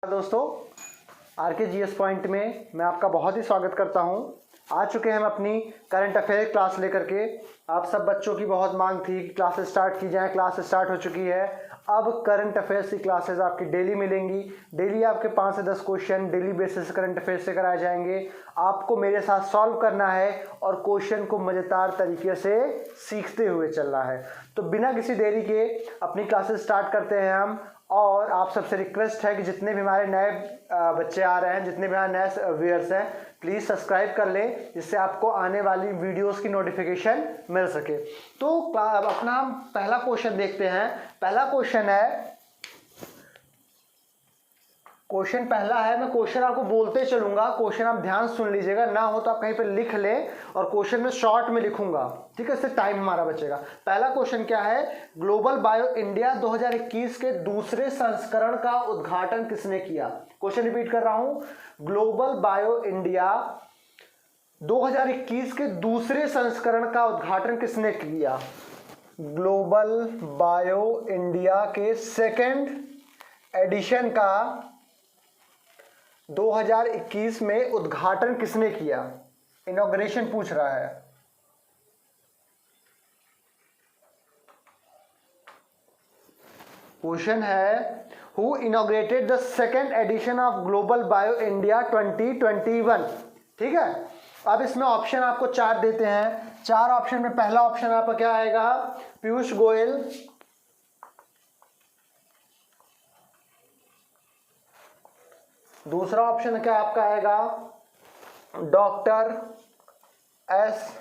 दोस्तों, आर के GS point में मैं आपका बहुत ही स्वागत करता हूं। आ चुके हैं हम अपनी करंट अफेयर क्लास लेकर के। आप सब बच्चों की बहुत मांग थी कि क्लासेस स्टार्ट की जाए। क्लास स्टार्ट हो चुकी है। अब करंट अफेयर्स की क्लासेस आपकी डेली मिलेंगी। डेली आपके 5 से 10 क्वेश्चन डेली बेसिस से करंट अफेयर्स से कराए जाएंगे। आपको मेरे साथ सॉल्व करना है और क्वेश्चन को मज़ेदार तरीके से सीखते हुए चलना है। तो बिना किसी देरी के अपनी क्लासेस स्टार्ट करते हैं हम। और आप सबसे रिक्वेस्ट है कि जितने भी हमारे नए बच्चे आ रहे हैं, जितने भी हमारे नए व्यूअर्स हैं, प्लीज़ सब्सक्राइब कर लें, जिससे आपको आने वाली वीडियोस की नोटिफिकेशन मिल सके। तो अपना हम पहला क्वेश्चन देखते हैं। पहला क्वेश्चन है, क्वेश्चन पहला है, मैं क्वेश्चन आपको बोलते चलूंगा, क्वेश्चन आप ध्यान सुन लीजिएगा, ना हो तो आप कहीं पे लिख लें और क्वेश्चन में शॉर्ट में लिखूंगा, ठीक है, इससे टाइम हमारा बचेगा। पहला क्वेश्चन क्या है, ग्लोबल बायो इंडिया 2021 के दूसरे संस्करण का उद्घाटन किसने किया। क्वेश्चन रिपीट कर रहा हूं, ग्लोबल बायो इंडिया 2021 के दूसरे संस्करण का उद्घाटन किसने किया। ग्लोबल बायो इंडिया के सेकेंड एडिशन का 2021 में उद्घाटन किसने किया। इनॉग्रेशन पूछ रहा है। क्वेश्चन है, who inaugurated the second edition of global bio India 2021। ठीक है, अब इसमें ऑप्शन आपको 4 देते हैं। 4 ऑप्शन में पहला ऑप्शन आपका क्या आएगा, पीयूष गोयल। दूसरा ऑप्शन क्या आपका आएगा, डॉक्टर एस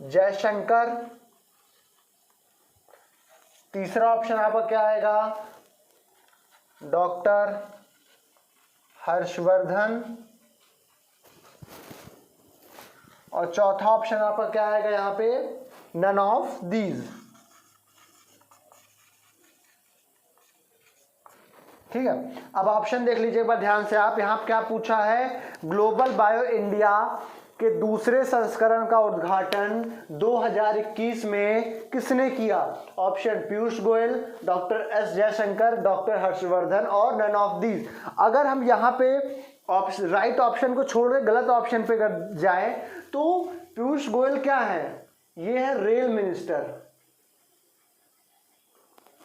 जयशंकर। तीसरा ऑप्शन आपका क्या आएगा, डॉक्टर हर्षवर्धन। और चौथा ऑप्शन आपका क्या आएगा यहाँ पे, नन ऑफ दीज। ठीक है, अब ऑप्शन देख लीजिए एक बार ध्यान से आप। यहाँ क्या पूछा है, ग्लोबल बायो इंडिया के दूसरे संस्करण का उद्घाटन 2021 में किसने किया। Option Piyush Goyal, doctor S Jaishankar, doctor Harshvardhan और नन ऑफ दीज। अगर हम यहाँ पे राइट ऑप्शन को छोड़ के गलत ऑप्शन पे जाए तो पीयूष गोयल क्या है, ये है रेल मिनिस्टर।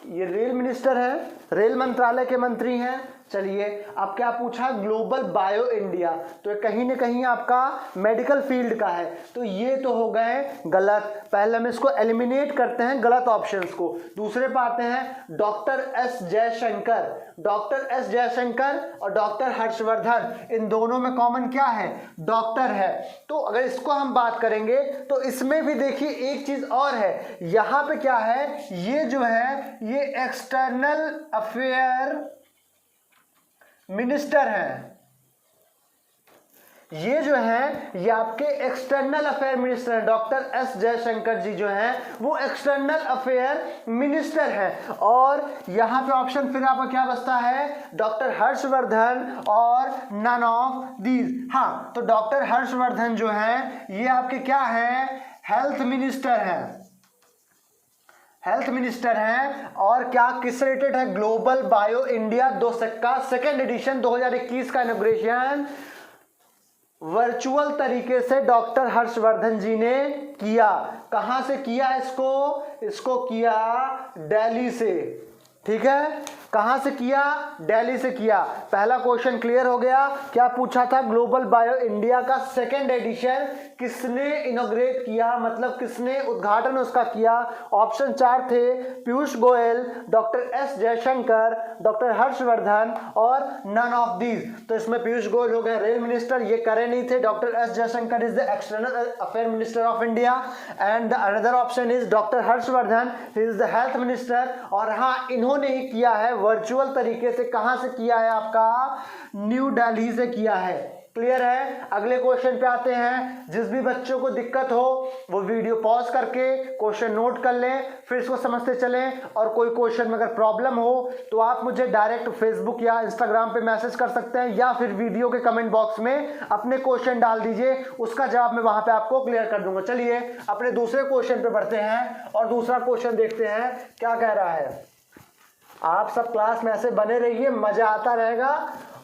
ये रेल मिनिस्टर है, रेल मंत्रालय के मंत्री हैं। चलिए, अब क्या पूछा, ग्लोबल बायो इंडिया, तो कहीं ना कहीं आपका मेडिकल फील्ड का है, तो ये तो हो गए गलत। पहले हम इसको एलिमिनेट करते हैं गलत ऑप्शंस को। दूसरे पे आते हैं doctor S Jaishankar. Doctor S Jaishankar और डॉक्टर हर्षवर्धन, इन दोनों में कॉमन क्या है, डॉक्टर है। तो अगर इसको हम बात करेंगे तो इसमें भी देखिए एक चीज और है, यहां पे क्या है, ये जो है ये एक्सटर्नल अफेयर मिनिस्टर हैं। ये जो है ये आपके एक्सटर्नल अफेयर मिनिस्टर हैं। डॉक्टर एस जयशंकर जी जो हैं वो एक्सटर्नल अफेयर मिनिस्टर हैं। और यहां पे ऑप्शन फिर आपका क्या बचता है, डॉक्टर हर्षवर्धन और नन ऑफ दीज। हाँ, तो डॉक्टर हर्षवर्धन जो हैं ये आपके क्या हैं, हेल्थ मिनिस्टर हैं। हेल्थ मिनिस्टर हैं। और क्या किस रिलेटेड है, ग्लोबल बायो इंडिया का सेकेंड एडिशन 2021 का इनॉग्रेशन वर्चुअल तरीके से डॉक्टर हर्षवर्धन जी ने किया। कहां से किया इसको किया दिल्ली से। ठीक है, कहां से किया, दिल्ली से किया। पहला क्वेश्चन क्लियर हो गया। क्या पूछा था, ग्लोबल बायो इंडिया का सेकेंड एडिशन किसने इनॉग्रेट किया, मतलब किसने उद्घाटन उसका किया। ऑप्शन 4 थे, Piyush Goyal, doctor S Jaishankar, doctor Harshvardhan और नन ऑफ दीज। तो इसमें पीयूष गोयल हो गए रेल मिनिस्टर, ये करे नहीं थे। Doctor S Jaishankar is the external affair minister of India and the another option is doctor Harshvardhan, he is the health minister. और हाँ, इन्होंने ही किया है वर्चुअल तरीके से। कहां से किया है, आपका न्यू दिल्ली से किया है। क्लियर है। अगले क्वेश्चन पे आते हैं। जिस भी बच्चों को दिक्कत हो वो वीडियो पॉज करके क्वेश्चन नोट कर लें, फिर इसको समझते चलें। और कोई क्वेश्चन में अगर प्रॉब्लम हो तो आप मुझे डायरेक्ट फेसबुक या इंस्टाग्राम पे मैसेज कर सकते हैं, या फिर वीडियो के कमेंट बॉक्स में अपने क्वेश्चन डाल दीजिए, उसका जवाब मैं वहां पे आपको क्लियर कर दूंगा। चलिए अपने दूसरे क्वेश्चन पे बढ़ते हैं और दूसरा क्वेश्चन देखते हैं क्या कह रहा है। आप सब क्लास में ऐसे बने रहिए, मजा आता रहेगा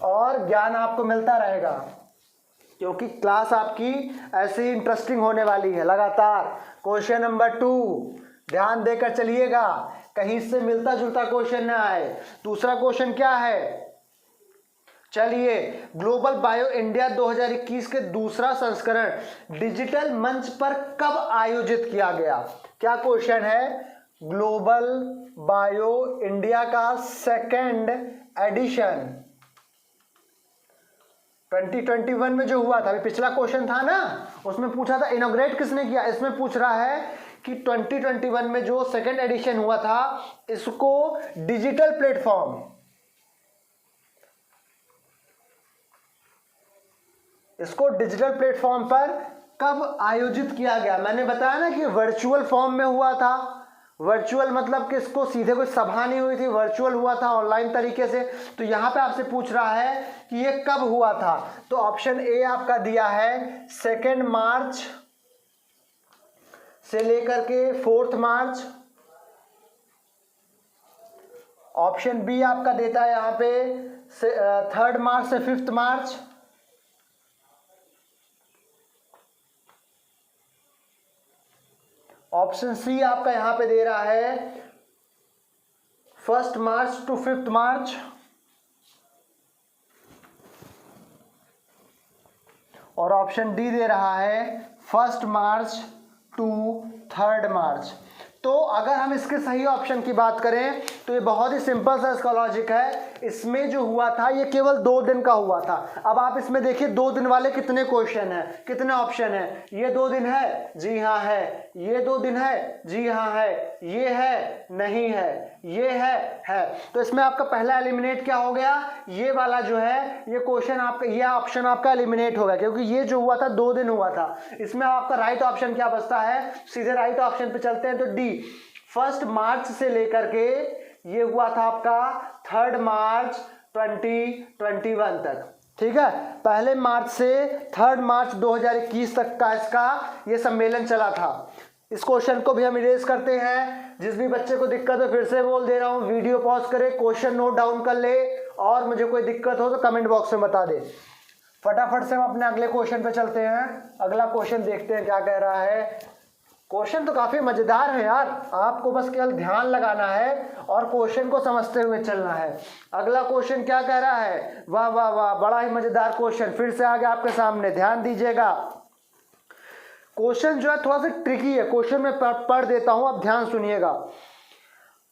और ज्ञान आपको मिलता रहेगा, क्योंकि क्लास आपकी ऐसी इंटरेस्टिंग होने वाली है लगातार। क्वेश्चन नंबर 2 ध्यान देकर चलिएगा, कहीं से मिलता जुलता क्वेश्चन ना आए। दूसरा क्वेश्चन क्या है, चलिए, ग्लोबल बायो इंडिया 2021 के दूसरा संस्करण डिजिटल मंच पर कब आयोजित किया गया? क्या क्वेश्चन है, ग्लोबल बायो इंडिया का सेकंड एडिशन 2021 में जो हुआ था, अभी पिछला क्वेश्चन था ना, उसमें पूछा था इनॉग्रेट किसने किया, इसमें पूछ रहा है कि 2021 में जो सेकंड एडिशन हुआ था, इसको डिजिटल प्लेटफॉर्म, इसको डिजिटल प्लेटफॉर्म पर कब आयोजित किया गया? मैंने बताया ना कि वर्चुअल फॉर्म में हुआ था। वर्चुअल मतलब कि इसको सीधे कोई सभा नहीं हुई थी, वर्चुअल हुआ था ऑनलाइन तरीके से। तो यहां पे आपसे पूछ रहा है कि ये कब हुआ था, तो ऑप्शन ए आपका दिया है 2 मार्च से लेकर के 4 मार्च। ऑप्शन बी आपका देता है यहां पे 3 मार्च से 5 मार्च। ऑप्शन सी आपका यहां पे दे रहा है 1 मार्च टू 5 मार्च। और ऑप्शन डी दे रहा है 1 मार्च टू 3 मार्च। तो अगर हम इसके सही ऑप्शन की बात करें तो ये बहुत ही सिंपल सा इसका लॉजिक है। इसमें जो हुआ था ये केवल 2 दिन का हुआ था। अब आप इसमें देखिए 2 दिन वाले कितने क्वेश्चन हैं, कितने ऑप्शन हैं। ये 2 दिन है, जी हाँ है। ये 2 दिन है, जी हाँ है। ये है, नहीं है। ये है। तो इसमें आपका पहला एलिमिनेट क्या हो गया, ये वाला जो है, ये क्वेश्चन आपका, ये ऑप्शन आपका एलिमिनेट हो गया, क्योंकि ये जो हुआ था 2 दिन हुआ था। इसमें आपका राइट ऑप्शन क्या बचता है, सीधे राइट ऑप्शन पे चलते हैं तो डी 1 मार्च से लेकर के ये हुआ था आपका 3 मार्च 2021 तक। ठीक है, पहले मार्च से 3 मार्च 2021 तक का इसका ये सम्मेलन चला था। इस क्वेश्चन को भी हम इरेज करते हैं। जिस भी बच्चे को दिक्कत हो, फिर से बोल दे रहा हूं, वीडियो पॉज करे, क्वेश्चन नोट डाउन कर ले, और मुझे कोई दिक्कत हो तो कमेंट बॉक्स में बता दे। फटाफट से हम अपने अगले क्वेश्चन पे चलते हैं। अगला क्वेश्चन देखते हैं क्या कह रहा है। क्वेश्चन तो काफी मजेदार है यार, आपको बस केवल ध्यान लगाना है और क्वेश्चन को समझते हुए चलना है। अगला क्वेश्चन क्या कह रहा है, वाह वाह वाह, बड़ा ही मजेदार क्वेश्चन फिर से आ गया आपके सामने, ध्यान दीजिएगा। क्वेश्चन जो है थोड़ा सा ट्रिकी है, क्वेश्चन में पढ़ देता हूं, आप ध्यान सुनिएगा।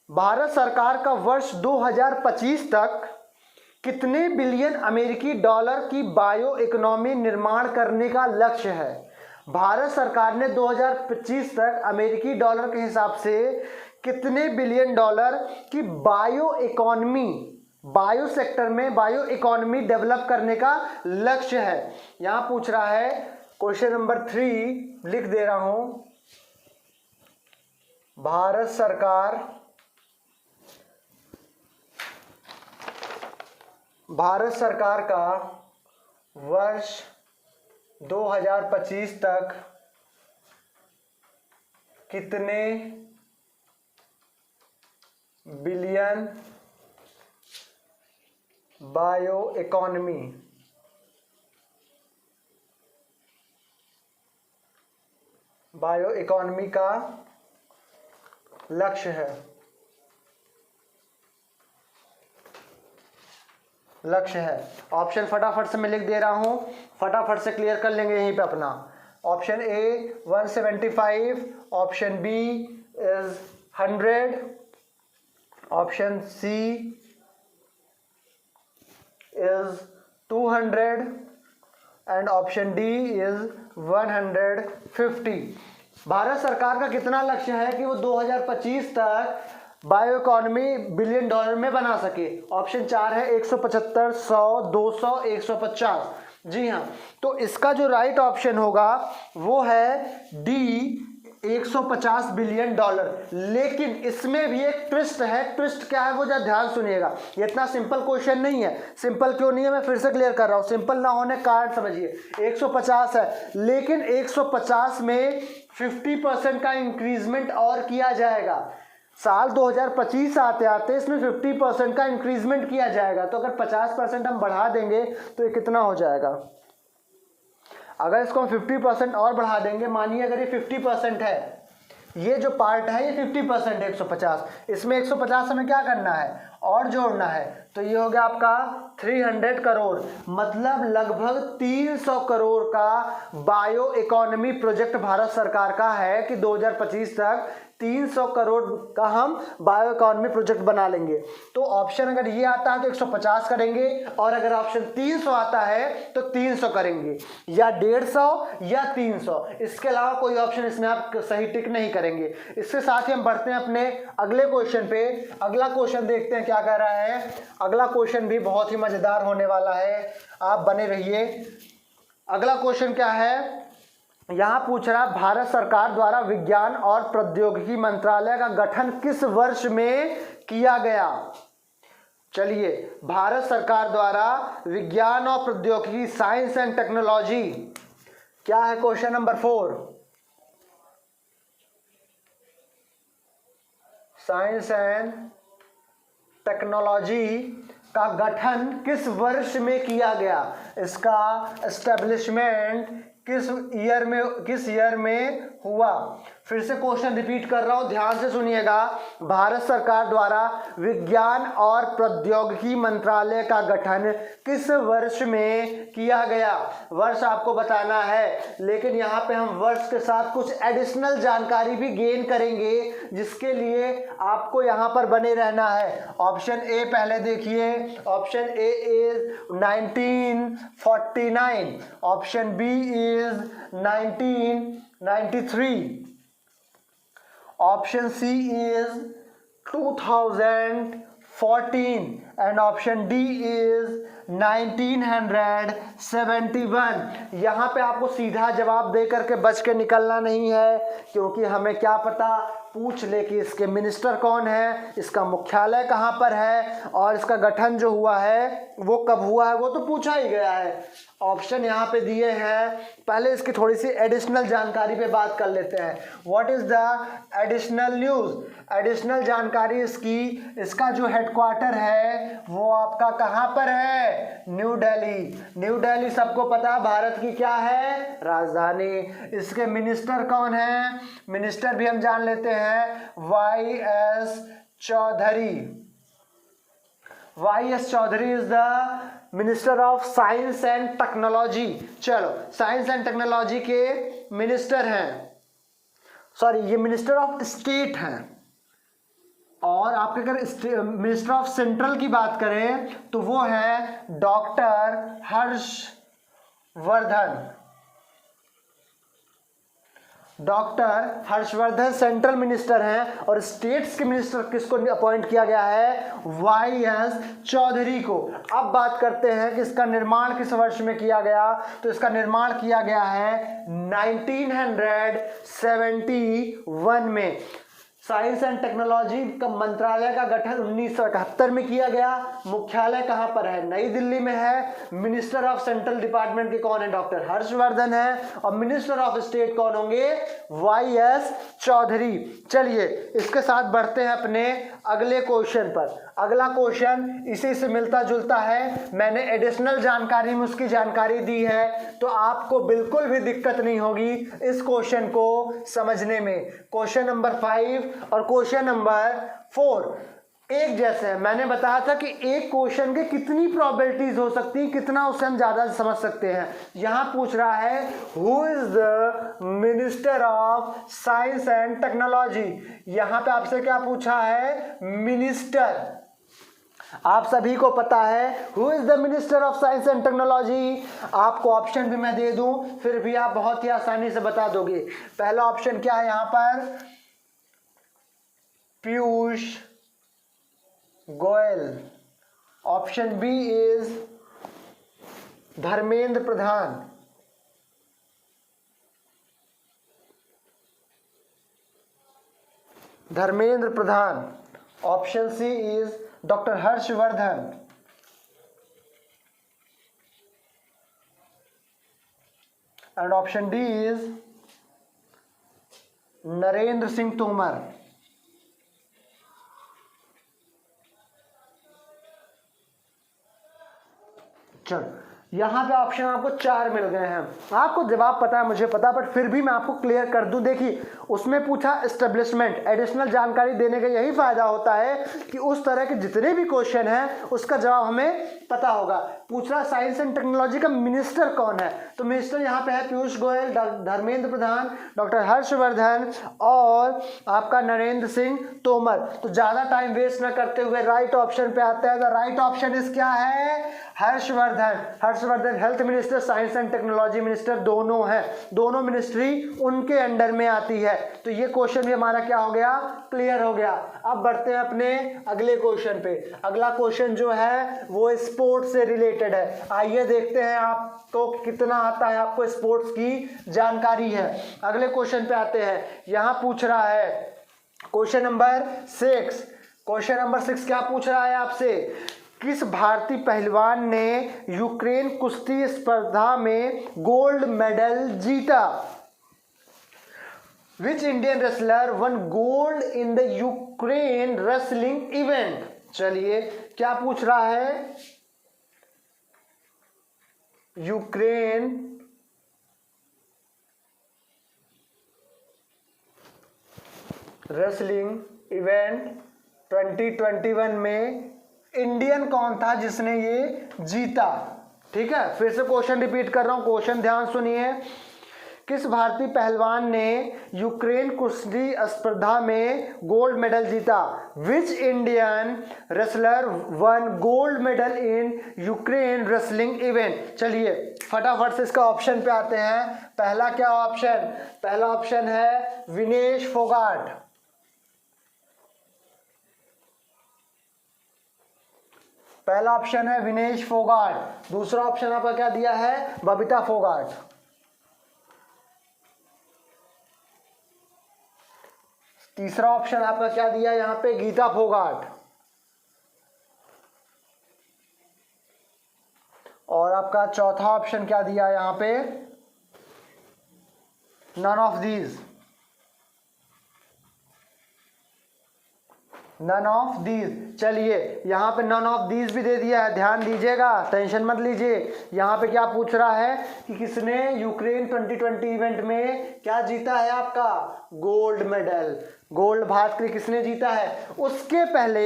भारत सरकार का वर्ष 2025 तक कितने बिलियन अमेरिकी डॉलर की बायो इकोनॉमी निर्माण करने का लक्ष्य है? भारत सरकार ने 2025 तक अमेरिकी डॉलर के हिसाब से कितने बिलियन डॉलर की बायो इकोनॉमी, बायो सेक्टर में बायो इकोनॉमी डेवलप करने का लक्ष्य है? यहां पूछ रहा है, क्वेश्चन नंबर 3 लिख दे रहा हूं। भारत सरकार का वर्ष 2025 तक कितने बिलियन बायो इकोनॉमी का लक्ष्य है? ऑप्शन फटाफट से मैं लिख दे रहा हूं, फटाफट से क्लियर कर लेंगे यहीं पे अपना। Option A 175, option B is 100, option C is 200 and option D is 150। Bharat सरकार का कितना लक्ष्य है कि वो 2025 तक बायो इकोनॉमी बिलियन डॉलर में बना सके? ऑप्शन 4 है 175, 100, 200, 150। जी हाँ, तो इसका जो राइट ऑप्शन होगा वो है डी 150 बिलियन डॉलर। लेकिन इसमें भी एक ट्विस्ट है। ट्विस्ट क्या है वो जरा ध्यान सुनिएगा, ये इतना सिंपल क्वेश्चन नहीं है। सिंपल क्यों नहीं है, मैं फिर से क्लियर कर रहा हूँ। सिंपल ना होने का कारण समझिए, 150 है, लेकिन 150 में 50% का इंक्रीजमेंट और किया जाएगा। साल 2025 आते आते इसमें 50% का इंक्रीजमेंट किया जाएगा। तो अगर 50% हम बढ़ा देंगे तो ये कितना हो जाएगा? अगर इसको हम 50% और बढ़ा देंगे, मानिए अगर ये 50% है, ये जो पार्ट है ये 50% है 150, इसमें 150 हमें क्या करना है? और जोड़ना है। तो ये हो गया आपका 300 करोड़, मतलब लगभग 300 करोड़ का बायो इकोनॉमी प्रोजेक्ट भारत सरकार का है कि 2025 तक 300 करोड़ का हम बायो इकोनॉमी प्रोजेक्ट बना लेंगे। तो ऑप्शन अगर ये आता है तो 150 करेंगे, और अगर ऑप्शन 300 आता है तो 300 करेंगे, या 150 या 300, इसके अलावा कोई ऑप्शन इसमें आप सही टिक नहीं करेंगे। इसके साथ ही हम बढ़ते हैं अपने अगले क्वेश्चन पे। अगला क्वेश्चन देखते हैं क्या कह रहा है। अगला क्वेश्चन भी बहुत ही मजेदार होने वाला है, आप बने रहिए। अगला क्वेश्चन क्या है, यहां पूछ रहा है भारत सरकार द्वारा विज्ञान और प्रौद्योगिकी मंत्रालय का गठन किस वर्ष में किया गया? चलिए, भारत सरकार द्वारा विज्ञान और प्रौद्योगिकी, साइंस एंड टेक्नोलॉजी, क्या है question number 4, science and technology का गठन किस वर्ष में किया गया? इसका एस्टेब्लिशमेंट किस ईयर में हुआ? फिर से क्वेश्चन रिपीट कर रहा हूं, ध्यान से सुनिएगा। भारत सरकार द्वारा विज्ञान और प्रौद्योगिकी मंत्रालय का गठन किस वर्ष में किया गया? वर्ष आपको बताना है, लेकिन यहाँ पे हम वर्ष के साथ कुछ एडिशनल जानकारी भी गेन करेंगे, जिसके लिए आपको यहाँ पर बने रहना है। ऑप्शन ए पहले देखिए, option A is 1949, option B is 1993, option C is 2014 and option D is 1971। यहाँ पे आपको सीधा जवाब दे करके बच के निकलना नहीं है, क्योंकि हमें क्या पता पूछ ले कि इसके मिनिस्टर कौन है, इसका मुख्यालय कहाँ पर है, और इसका गठन जो हुआ है वो कब हुआ है, वो तो पूछा ही गया है। ऑप्शन यहाँ पे दिए हैं, पहले इसकी थोड़ी सी एडिशनल जानकारी पे बात कर लेते हैं। What is the additional news? Additional जानकारी इसका जो हेडक्वार्टर है वो आपका कहाँ पर है? न्यू दिल्ली। न्यू दिल्ली सबको पता है भारत की क्या है? राजधानी। इसके मिनिस्टर कौन है? मिनिस्टर भी हम जान लेते हैं, Y S. Chaudhary. Y S. Chaudhary is the minister of science and technology. चलो, साइंस एंड टेक्नोलॉजी के मिनिस्टर हैं, सॉरी ये मिनिस्टर ऑफ स्टेट हैं। और आपके अगर मिनिस्टर ऑफ सेंट्रल की बात करें तो वो है doctor Harshvardhan. Doctor Harshvardhan central minister हैं, और स्टेट्स के मिनिस्टर किसको अपॉइंट किया गया है? वाई.एस. चौधरी को। अब बात करते हैं कि इसका निर्माण किस वर्ष में किया गया, तो इसका निर्माण किया गया है 1971 में। साइंस एंड टेक्नोलॉजी का मंत्रालय का गठन 1971 में किया गया। मुख्यालय कहाँ पर है? नई दिल्ली में है। मिनिस्टर ऑफ सेंट्रल डिपार्टमेंट के कौन है? डॉक्टर हर्षवर्धन है। और मिनिस्टर ऑफ स्टेट कौन होंगे? वाई.एस. चौधरी। चलिए, इसके साथ बढ़ते हैं अपने अगले क्वेश्चन पर। अगला क्वेश्चन इसी से मिलता जुलता है, मैंने एडिशनल जानकारी में उसकी जानकारी दी है, तो आपको बिल्कुल भी दिक्कत नहीं होगी इस क्वेश्चन को समझने में। क्वेश्चन नंबर 5 और क्वेश्चन नंबर 4 एक जैसे हैं। मैंने बताया था कि एक क्वेश्चन के कितनी प्रोबेबिलिटीज हो सकती है, कितना उसे हम ज्यादा समझ सकते हैं। यहां पूछ रहा है who is the minister of science and technology. यहां पे आपसे क्या पूछा है? मिनिस्टर। आप सभी को पता है who is the minister of science and technology. आपको ऑप्शन भी मैं दे दूं फिर भी आप बहुत ही आसानी से बता दोगे। पहला ऑप्शन क्या है यहां पर? Piyush Goyal. Option B is Dharmendra Pradhan. Dharmendra Pradhan. Option C is doctor Harshvardhan. And option D is Narendra Singh Tomar. चलो यहाँ पे ऑप्शन आपको 4 मिल गए हैं। आपको जवाब पता है, मुझे पता, बट फिर भी मैं आपको क्लियर कर दूं। देखिए उसमें पूछा एस्टेब्लिशमेंट, एडिशनल जानकारी देने का यही फायदा होता है कि उस तरह के जितने भी क्वेश्चन हैं उसका जवाब हमें पता होगा। पूछ रहा साइंस एंड टेक्नोलॉजी का मिनिस्टर कौन है, तो मिनिस्टर यहाँ पे है पीयूष गोयल, धर्मेंद्र प्रधान, डॉक्टर हर्षवर्धन और आपका नरेंद्र सिंह तोमर। तो ज्यादा टाइम वेस्ट न करते हुए राइट ऑप्शन पे आते हैं। द राइट ऑप्शन इज क्या है, Harshvardhan. Harshvardhan health minister, science and technology minister दोनों हैं, दोनों मिनिस्ट्री उनके अंडर में आती है। तो ये क्वेश्चन भी हमारा क्या हो गया, क्लियर हो गया। अब बढ़ते हैं अपने अगले क्वेश्चन पे। अगला क्वेश्चन जो है वो स्पोर्ट्स से रिलेटेड है। आइए देखते हैं आपको कितना आता है, आपको स्पोर्ट्स की जानकारी है। अगले क्वेश्चन पे आते हैं। यहां पूछ रहा है क्वेश्चन नंबर 6। क्वेश्चन नंबर 6 क्या पूछ रहा है आपसे, किस भारतीय पहलवान ने यूक्रेन कुश्ती स्पर्धा में गोल्ड मेडल जीता। Which Indian wrestler won gold in the Ukraine wrestling event? चलिए क्या पूछ रहा है, यूक्रेन रेसलिंग इवेंट 2021 में इंडियन कौन था जिसने ये जीता। ठीक है, फिर से क्वेश्चन रिपीट कर रहा हूं, क्वेश्चन ध्यान सुनिए। किस भारतीय पहलवान ने यूक्रेन कुश्ती स्पर्धा में गोल्ड मेडल जीता। Which Indian wrestler one gold medal in Ukraine wrestling event. चलिए फटाफट से इसका ऑप्शन पे आते हैं। पहला क्या ऑप्शन, पहला ऑप्शन है विनेश फोगाट, पहला ऑप्शन है विनेश फोगाट। दूसरा ऑप्शन आपका क्या दिया है, बबीता फोगाट। तीसरा ऑप्शन आपका क्या दिया यहां पे, गीता फोगाट। और आपका चौथा ऑप्शन क्या दिया यहां पे, none of these, none of these. चलिए यहाँ पे नन ऑफ दीज भी दे दिया है, ध्यान दीजिएगा, टेंशन मत लीजिए। यहाँ पे क्या पूछ रहा है कि किसने यूक्रेन 2020 इवेंट में क्या जीता है, आपका गोल्ड मेडल, गोल्ड भारत के लिए किसने जीता है। उसके पहले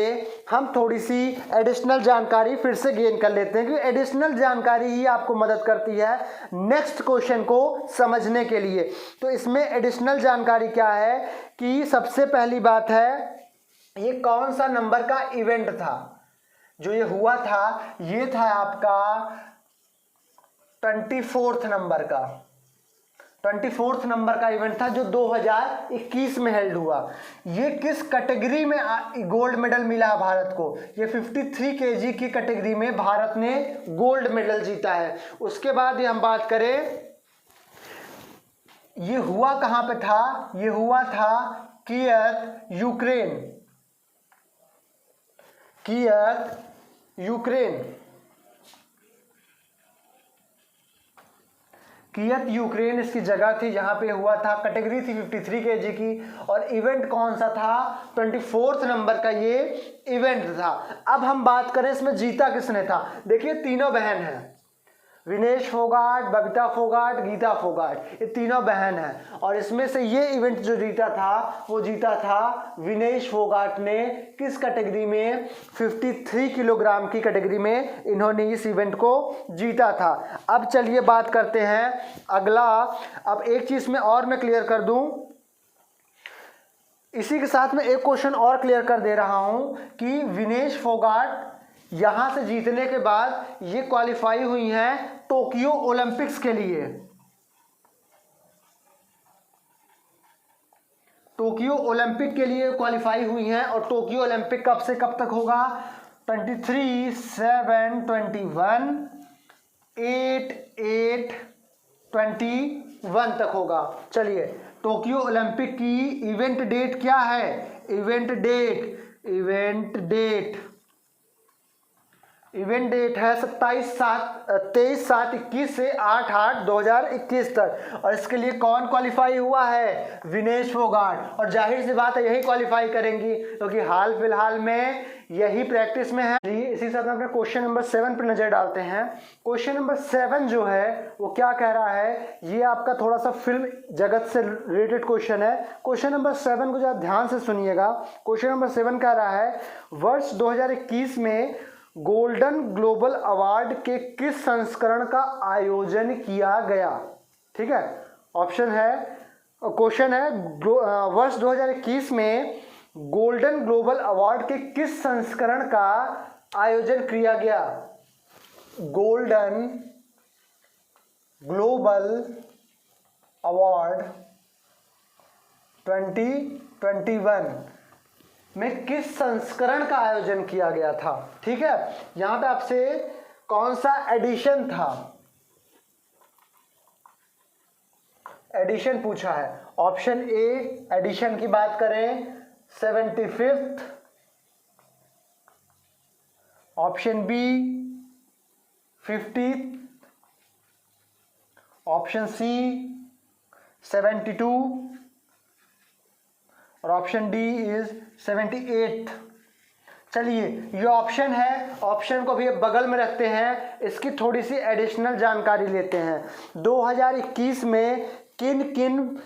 हम थोड़ी सी एडिशनल जानकारी फिर से गेन कर लेते हैं, क्योंकि एडिशनल जानकारी ही आपको मदद करती है नेक्स्ट क्वेश्चन को समझने के लिए। तो इसमें एडिशनल जानकारी क्या है कि सबसे पहली बात है, ये कौन सा नंबर का इवेंट था जो ये हुआ था, ये था आपका 24 नंबर का, 24 नंबर का इवेंट था जो 2021 में हेल्ड हुआ। ये किस कैटेगरी में गोल्ड मेडल मिला है भारत को, ये 53 kg की कैटेगरी में भारत ने गोल्ड मेडल जीता है। उसके बाद ये हम बात करें, ये हुआ कहां पे था, ये हुआ था Kyiv Ukraine, Kyiv Ukraine, Kyiv Ukraine इसकी जगह थी जहां पे हुआ था। कैटेगरी थी 53 kg की और इवेंट कौन सा था, 24 नंबर का ये इवेंट था। अब हम बात करें इसमें जीता किसने था। देखिए तीनों बहन हैं, विनेश फोगाट, बबीता फोगाट, गीता फोगाट, ये तीनों बहन हैं। और इसमें से ये इवेंट जो जीता था वो जीता था विनेश फोगाट ने। किस कैटेगरी में, 53 किलोग्राम की कैटेगरी में इन्होंने इस इवेंट को जीता था। अब चलिए बात करते हैं अगला। अब एक चीज में और मैं क्लियर कर दूं, इसी के साथ में एक क्वेश्चन और क्लियर कर दे रहा हूं कि विनेश फोगाट यहां से जीतने के बाद ये क्वालिफाई हुई हैं टोक्यो ओलंपिक्स के लिए। टोक्यो ओलंपिक के लिए क्वालिफाई हुई हैं। और टोक्यो ओलंपिक कब से कब तक होगा, 23, 7, 21, 8, 8, 21 तक होगा। चलिए टोक्यो ओलंपिक की इवेंट डेट क्या है, इवेंट डेट इवेंट डेट है 23/7/21 से 8/8/2021 तक। और इसके लिए कौन क्वालिफाई हुआ है? विनेश फोगाट। और जाहिर सी बात है यही क्वालिफाई करेंगी क्योंकि हाल फिलहाल में यही प्रैक्टिस में है। इसी साथ अपने क्वेश्चन नंबर 7 पर नजर डालते हैं। क्वेश्चन नंबर 7 जो है वो क्या कह रहा है, ये आपका थोड़ा सा फिल्म जगत से रिलेटेड क्वेश्चन है। क्वेश्चन नंबर 7 को जरा ध्यान से सुनिएगा। क्वेश्चन नंबर 7 कह रहा है वर्ष 2021 में गोल्डन ग्लोबल अवार्ड के किस संस्करण का आयोजन किया गया? ठीक है, ऑप्शन है, क्वेश्चन है वर्ष 2021 में गोल्डन ग्लोबल अवार्ड के किस संस्करण का आयोजन किया गया? गोल्डन ग्लोबल अवार्ड 2021 में किस संस्करण का आयोजन किया गया था? ठीक है, यहां पे आपसे कौन सा एडिशन था, एडिशन पूछा है। ऑप्शन ए एडिशन की बात करें 75th, option B 50th, option C 72 और ऑप्शन डी इज 78। चलिए ये ऑप्शन है, ऑप्शन को भी बगल में रखते हैं, इसकी थोड़ी सी एडिशनल जानकारी लेते हैं। 2021 में किन किन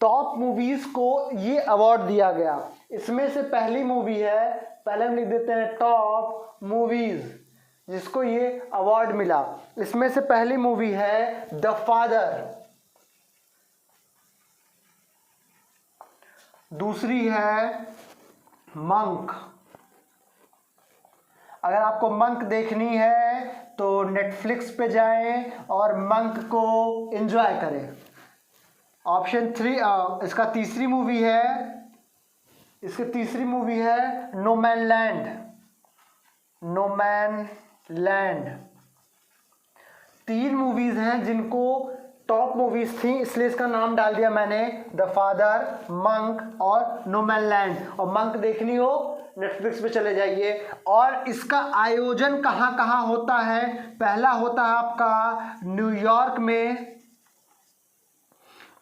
टॉप मूवीज को ये अवार्ड दिया गया? इसमें से पहली मूवी है, पहले हम लिख देते हैं टॉप मूवीज जिसको ये अवार्ड मिला। इसमें से पहली मूवी है द फादर, दूसरी है मंक। अगर आपको मंक देखनी है तो नेटफ्लिक्स पे जाएं और मंक को एंजॉय करें। ऑप्शन 3 इसका तीसरी मूवी है, इसकी तीसरी मूवी है no man land, no man land. 3 movies हैं जिनको टॉप मूवीज थी इसलिए इसका नाम डाल दिया मैंने द फादर, मंक और नो मैन लैंड। और मंक देखनी हो नेटफ्लिक्स पे चले जाइए। और इसका आयोजन कहाँ कहाँ होता है? पहला होता है आपका न्यूयॉर्क में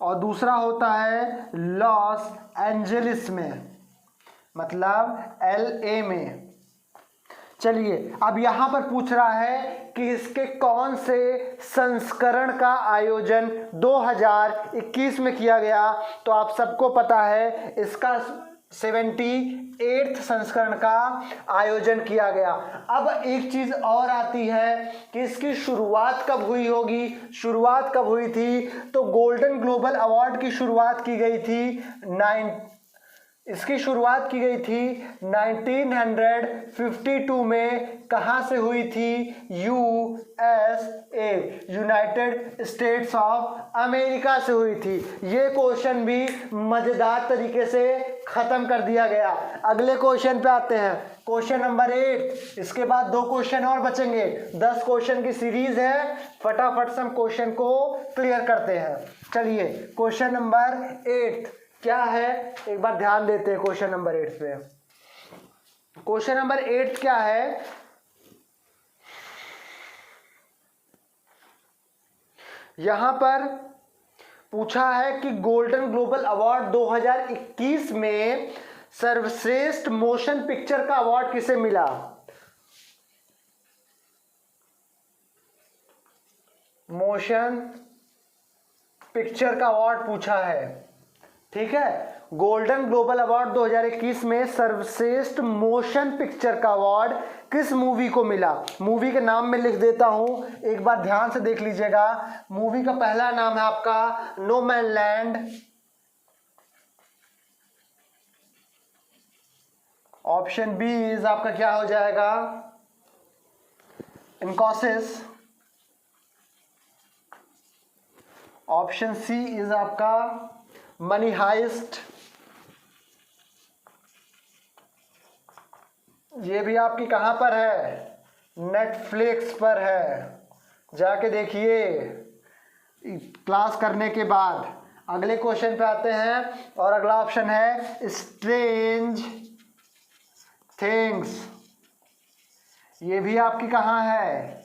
और दूसरा होता है लॉस एंजलिस में, मतलब LA में। चलिए अब यहां पर पूछ रहा है कि इसके कौन से संस्करण का आयोजन 2021 में किया गया? तो आप सबको पता है इसका 78th संस्करण का आयोजन किया गया। अब एक चीज और आती है कि इसकी शुरुआत कब हुई होगी? शुरुआत कब हुई थी? तो गोल्डन ग्लोबल अवार्ड की शुरुआत की गई थी इसकी शुरुआत की गई थी 1952 में। कहां से हुई थी? USA, United states of America से हुई थी। ये क्वेश्चन भी मजेदार तरीके से खत्म कर दिया गया। अगले क्वेश्चन पे आते हैं, क्वेश्चन नंबर 8। इसके बाद 2 क्वेश्चन और बचेंगे, 10 क्वेश्चन की सीरीज है। फटाफट से हम क्वेश्चन को क्लियर करते हैं। चलिए क्वेश्चन नंबर 8 क्या है, एक बार ध्यान देते हैं क्वेश्चन नंबर 8 पे। क्वेश्चन नंबर 8 क्या है? यहां पर पूछा है कि गोल्डन ग्लोबल अवार्ड 2021 में सर्वश्रेष्ठ मोशन पिक्चर का अवार्ड किसे मिला? मोशन पिक्चर का अवार्ड पूछा है, ठीक है। गोल्डन ग्लोबल अवार्ड 2021 में सर्वश्रेष्ठ मोशन पिक्चर का अवार्ड किस मूवी को मिला? मूवी के नाम में लिख देता हूं, एक बार ध्यान से देख लीजिएगा। मूवी का पहला नाम है आपका no man land, option B is आपका क्या हो जाएगा? इनकॉसिस, ऑप्शन सी इज आपका मनी हाइस्ट, ये भी आपकी कहां पर है? नेटफ्लिक्स पर है, जाके देखिए क्लास करने के बाद। अगले क्वेश्चन पे आते हैं और अगला ऑप्शन है स्ट्रेंज थिंग्स। ये भी आपकी कहाँ है,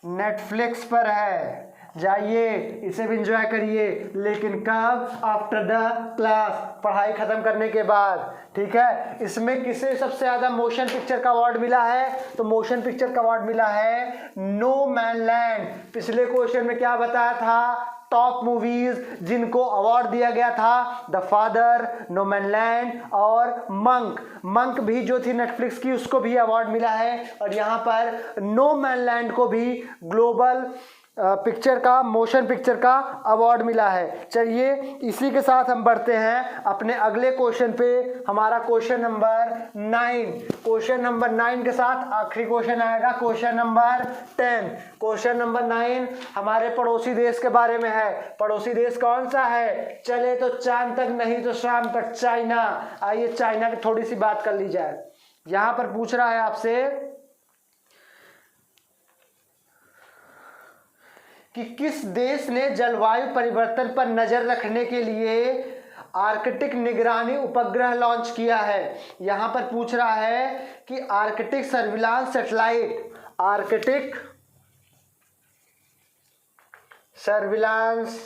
नेटफ्लिक्स पर है। जाइए इसे भी इंजॉय करिए, लेकिन कब, आफ्टर द क्लास, पढ़ाई खत्म करने के बाद, ठीक है। इसमें किसे सबसे ज़्यादा मोशन पिक्चर का अवार्ड मिला है, तो मोशन पिक्चर का अवार्ड मिला है नो मैन लैंड। पिछले क्वेश्चन में क्या बताया था, टॉप मूवीज जिनको अवार्ड दिया गया था, the father, no man land और मंक। मंक भी जो थी नेटफ्लिक्स की, उसको भी अवार्ड मिला है, और यहाँ पर नो मैन लैंड को भी ग्लोबल पिक्चर का, मोशन पिक्चर का अवार्ड मिला है। चलिए इसी के साथ हम बढ़ते हैं अपने अगले क्वेश्चन पे, हमारा क्वेश्चन नंबर 9। क्वेश्चन नंबर 9 के साथ आखिरी क्वेश्चन आएगा, क्वेश्चन नंबर 10। क्वेश्चन नंबर 9 हमारे पड़ोसी देश के बारे में है। पड़ोसी देश कौन सा है, चले तो चांद तक, नहीं तो शाम तक, चाइना। आइए चाइना की थोड़ी सी बात कर ली जाए। यहां पर पूछ रहा है आपसे कि किस देश ने जलवायु परिवर्तन पर नजर रखने के लिए आर्कटिक निगरानी उपग्रह लॉन्च किया है। यहां पर पूछ रहा है कि Arctic surveillance satellite, Arctic surveillance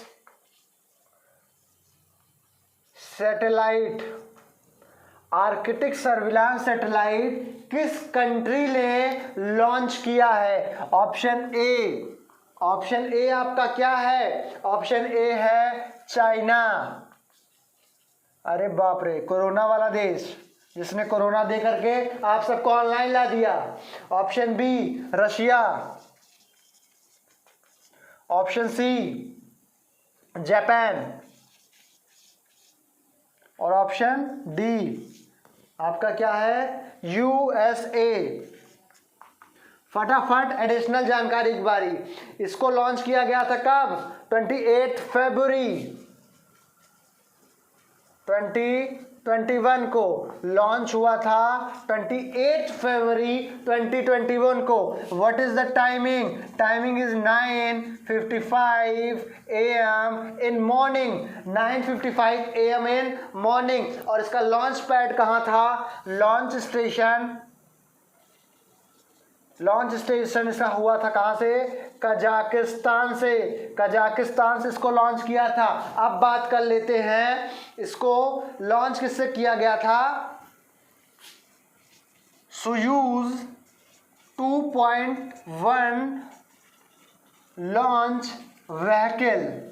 satellite, Arctic surveillance satellite किस कंट्री ने लॉन्च किया है। ऑप्शन ए, ऑप्शन ए आपका क्या है, ऑप्शन ए है चाइना। अरे बाप रे, कोरोना वाला देश जिसने कोरोना दे करके आप सबको ऑनलाइन ला दिया। Option B Russia, option C Japan, और ऑप्शन डी आपका क्या है, यूएसए। फटाफट एडिशनल जानकारी की बारी। इसको लॉन्च किया गया था कब, 28 फरवरी 2021 को लॉन्च हुआ था, 28 फरवरी 2021 को। What is the timing, timing is 9:55 AM in morning, 9:55 AM in morning. और इसका लॉन्च पैड कहाँ था, लॉन्च स्टेशन इसका हुआ था कहाँ से, कजाकिस्तान से। कजाकिस्तान से इसको लॉन्च किया था। अब बात कर लेते हैं इसको लॉन्च किससे किया गया था, Soyuz 2.1 launch vehicle,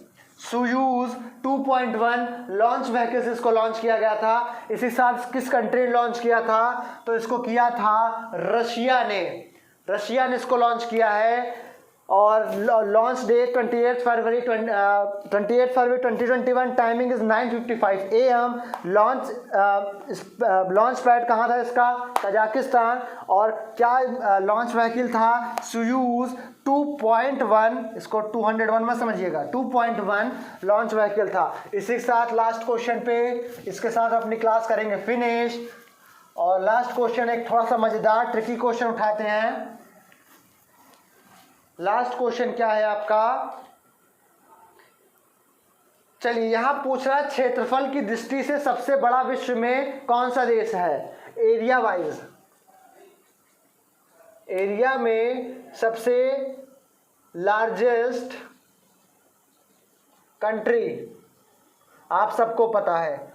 Soyuz 2.1 launch vehicle से इसको लॉन्च किया गया था। इसी साल किस कंट्री ने लॉन्च किया था, तो इसको किया था रशिया ने इसको लॉन्च किया है। और लॉन्च डेट 28 फरवरी 2021, timing is 9:55 AM। Launch pad कहाँ था इसका, कजाकिस्तान। और क्या लॉन्च व्हीकल था, सोयूज 2.1, इसको 201 में समझिएगा, 2.1 लॉन्च व्हीकल था। इसी के साथ लास्ट क्वेश्चन पे, इसके साथ अपनी क्लास करेंगे फिनिश। और लास्ट क्वेश्चन एक थोड़ा सा मजेदार ट्रिकी क्वेश्चन उठाते हैं। लास्ट क्वेश्चन क्या है आपका, चलिए यहां पूछ रहा है क्षेत्रफल की दृष्टि से सबसे बड़ा विश्व में कौन सा देश है, एरिया वाइज, एरिया में सबसे लार्जेस्ट कंट्री आप सबको पता है।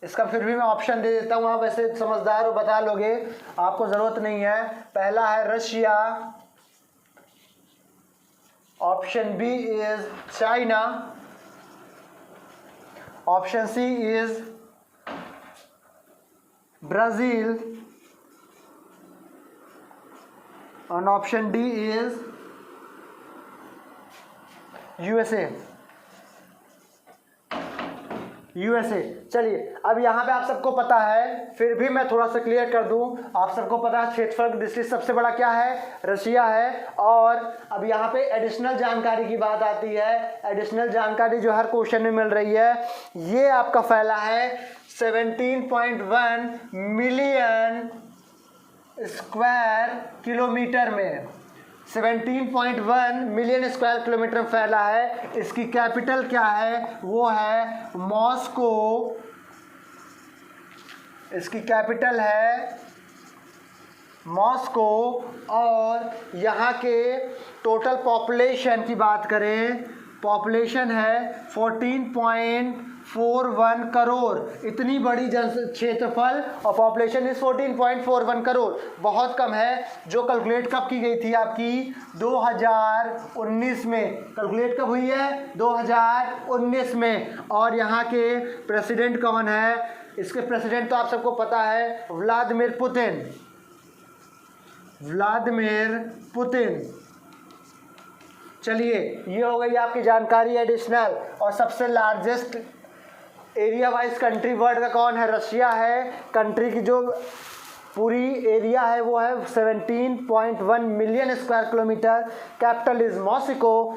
इसका फिर भी मैं ऑप्शन दे देता हूं, आप वैसे समझदार हो बता लोगे, आपको जरूरत नहीं है। पहला है Russia, option B is China, option C is Brazil, और ऑप्शन डी इज यूएसए। चलिए अब यहाँ पे आप सबको पता है, फिर भी मैं थोड़ा सा क्लियर कर दूं। आप सबको पता है क्षेत्रफल की दृष्टि सबसे बड़ा क्या है, रशिया है। और अब यहाँ पे एडिशनल जानकारी की बात आती है। एडिशनल जानकारी जो हर क्वेश्चन में मिल रही है, ये आपका फैला है 17.1 मिलियन स्क्वायर किलोमीटर में, 17.1 मिलियन स्क्वायर किलोमीटर में फैला है। इसकी कैपिटल क्या है, वो है मॉस्को। इसकी कैपिटल है मॉस्को और यहाँ के टोटल पॉपुलेशन की बात करें, पॉपुलेशन है 14.41 करोड़, इतनी बड़ी जन क्षेत्रफल और पॉपुलेशन इज 14.41 करोड़, बहुत कम है। जो कैलकुलेट कब की गई थी आपकी 2019 में, कैलकुलेट कब हुई है 2019 में। और यहाँ के प्रेसिडेंट कौन है, इसके प्रेसिडेंट तो आप सबको पता है व्लादिमीर पुतिन, व्लादिमीर पुतिन। चलिए ये हो गई आपकी जानकारी एडिशनल। और सबसे largest area wise country world का कौन है, रशिया है। कंट्री की जो पूरी एरिया है वो है 17.1 million square kilometre. Capital is Moscow.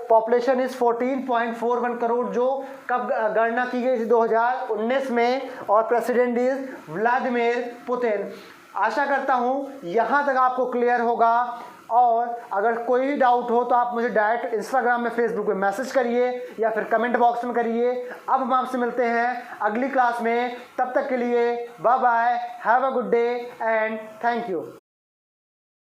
Population is 14.41 crore, जो कब गणना की गई थी 2019 में। और प्रेसिडेंट इज व्लादिमीर पुतिन। आशा करता हूँ यहाँ तक आपको क्लियर होगा। और अगर कोई भी डाउट हो तो आप मुझे डायरेक्ट इंस्टाग्राम में, फेसबुक पे मैसेज करिए या फिर कमेंट बॉक्स में करिए। अब हम आपसे मिलते हैं अगली क्लास में, तब तक के लिए bye bye, have a good day and thank you.